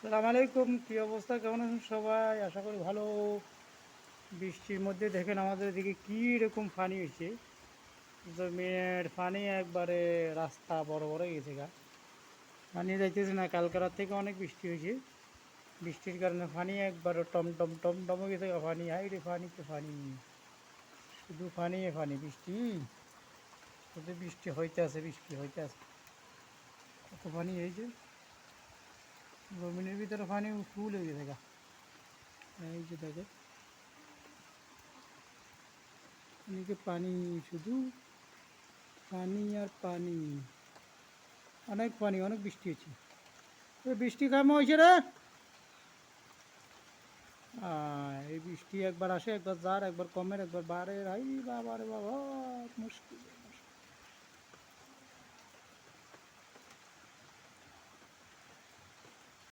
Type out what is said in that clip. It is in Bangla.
সালাম আলাইকুম, কী অবস্থা? কেমন আছেন সবাই? আশা করি ভালো। বৃষ্টির মধ্যে দেখেন আমাদের এদিকে কী রকম পানি হয়েছে। জমির পানি একবারে রাস্তা বড় বড় হয়ে গেছে গা। পানি যাইতেছে না, কালকে রাত থেকে অনেক বৃষ্টি হয়েছে। বৃষ্টির কারণে পানি একবারে টম টম টম টম হয়ে গেছে গা। পানি হাই রে, পানিতে পানি, শুধু পানি পানি। বৃষ্টি শুধু বৃষ্টি হইতে আছে, বৃষ্টি হইতে আছে। কত পানি হয়েছে, জমিনের ভিতরে পানি ফুল হয়ে গেছে গা। এই যে দেখে এদিকে পানি, শুধু পানি আর পানি, অনেক পানি, অনেক বৃষ্টি হয়েছে। বৃষ্টি কেমন হয়েছে রে? এই বৃষ্টি একবার আসে একবার যার, একবার কমের একবার বাড়ে। হাই বাবা রে বাবা, মুশকিল।